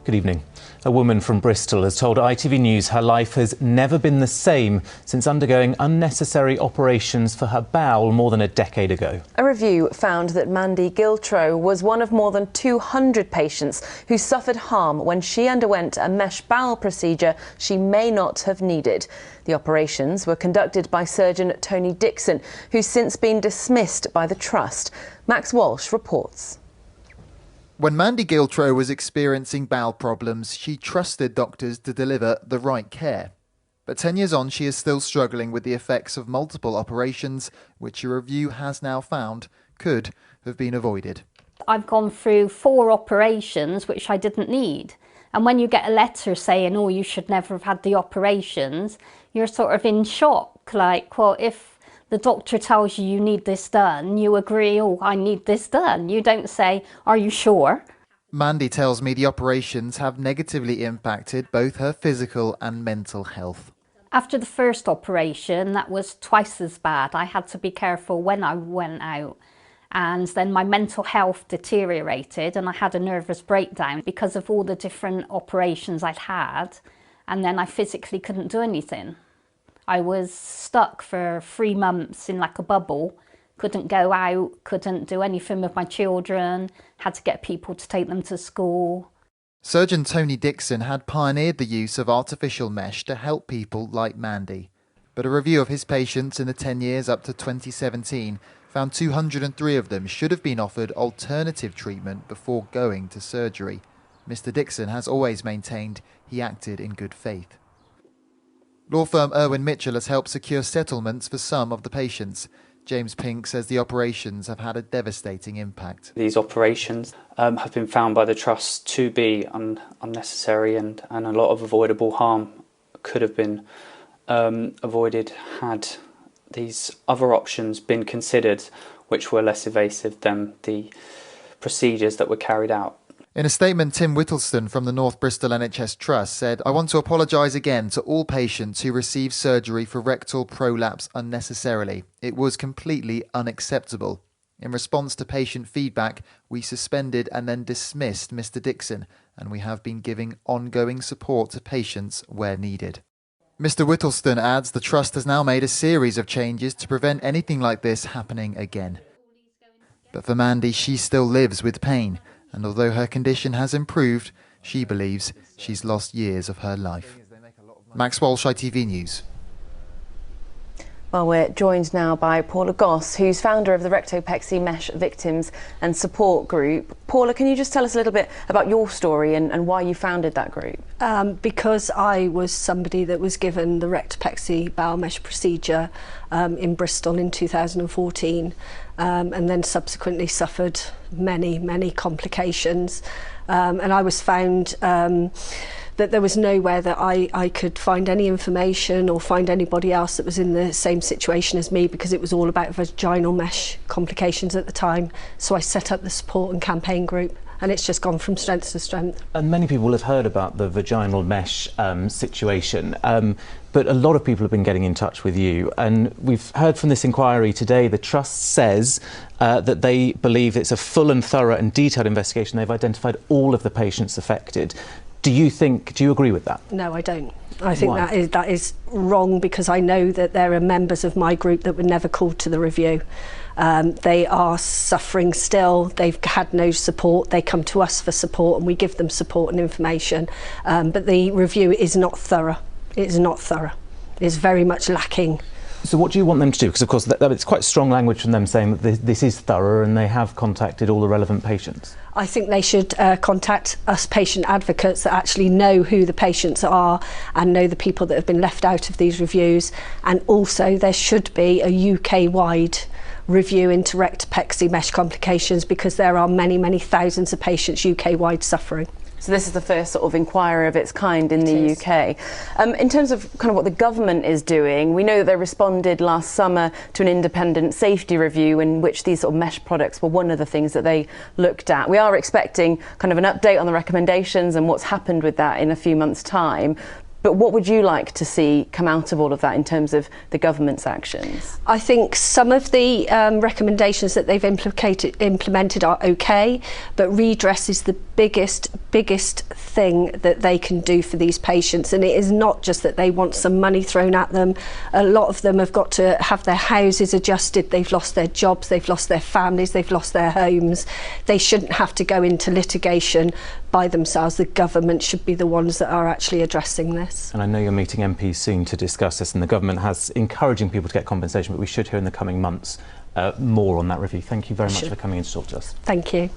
Good evening. A woman from Bristol has told ITV News her life has never been the same since undergoing unnecessary operations for her bowel more than a decade ago. A review found that Mandy Giltro was one of more than 200 patients who suffered harm when she underwent a mesh bowel procedure she may not have needed. The operations were conducted by surgeon Tony Dixon, who's since been dismissed by the Trust. Max Walsh reports. When Mandy Giltro was experiencing bowel problems, she trusted doctors to deliver the right care. But 10 years on, she is still struggling with the effects of multiple operations, which a review has now found could have been avoided. I've gone through 4 operations which I didn't need. And when you get a letter saying, oh, you should never have had the operations, you're sort of in shock. Like, well, if the doctor tells you you need this done, you agree, oh, I need this done. You don't say, are you sure? Mandy tells me the operations have negatively impacted both her physical and mental health. After the first operation, that was twice as bad. I had to be careful when I went out. And then my mental health deteriorated and I had a nervous breakdown because of all the different operations I'd had. And then I physically couldn't do anything. I was stuck for 3 months in like a bubble, couldn't go out, couldn't do anything with my children, had to get people to take them to school. Surgeon Tony Dixon had pioneered the use of artificial mesh to help people like Mandy. But a review of his patients in the 10 years up to 2017 found 203 of them should have been offered alternative treatment before going to surgery. Mr. Dixon has always maintained he acted in good faith. Law firm Irwin Mitchell has helped secure settlements for some of the patients. James Pink says the operations have had a devastating impact. These operations have been found by the Trust to be unnecessary and a lot of avoidable harm could have been avoided had these other options been considered, which were less invasive than the procedures that were carried out. In a statement, Tim Whittleston from the North Bristol NHS Trust said, "I want to apologise again to all patients who received surgery for rectal prolapse unnecessarily. It was completely unacceptable. In response to patient feedback, we suspended and then dismissed Mr. Dixon, and we have been giving ongoing support to patients where needed." Mr. Whittleston adds the Trust has now made a series of changes to prevent anything like this happening again. But for Mandy, she still lives with pain. And although her condition has improved, she believes she's lost years of her life. Max Walsh, ITV News. Well, we're joined now by Paula Goss, who's founder of the Rectopexy Mesh Victims and Support Group. Paula, can you just tell us a little bit about your story and why you founded that group? Because I was somebody that was given the Rectopexy bowel mesh procedure in Bristol in 2014 and then subsequently suffered many complications. And I was found that there was nowhere that I could find any information or find anybody else that was in the same situation as me, because it was all about vaginal mesh complications at the time. So I set up the support and campaign group, and it's just gone from strength to strength. And many people have heard about the vaginal mesh situation, but a lot of people have been getting in touch with you. And we've heard from this inquiry today, the Trust says that they believe it's a full and thorough and detailed investigation. They've identified all of the patients affected. Do you agree with that? No, I don't. I think that is wrong, because I know that there are members of my group that were never called to the review. They are suffering still. They've had no support. They come to us for support and we give them support and information. But the review is not thorough. It is not thorough. It's very much lacking. So what do you want them to do? Because of course it's quite strong language from them saying that this is thorough and they have contacted all the relevant patients. I think they should contact us patient advocates that actually know who the patients are and know the people that have been left out of these reviews. And also there should be a UK-wide review into Rectopexy mesh complications, because there are many thousands of patients UK-wide suffering. So this is the first sort of inquiry of its kind in the UK. In terms of kind of what the government is doing, we know that they responded last summer to an independent safety review in which these sort of mesh products were one of the things that they looked at. We are expecting kind of an update on the recommendations and what's happened with that in a few months' time. But what would you like to see come out of all of that in terms of the government's actions? I think some of the recommendations that they've implemented are okay, but redress is the biggest thing that they can do for these patients. And it is not just that they want some money thrown at them. A lot of them have got to have their houses adjusted. They've lost their jobs, they've lost their families, they've lost their homes. They shouldn't have to go into litigation by themselves. The government should be the ones that are actually addressing this. And I know you're meeting MPs soon to discuss this, and the government has encouraging people to get compensation, but we should hear in the coming months more on that review. Thank you very much for coming in to talk to us. Thank you.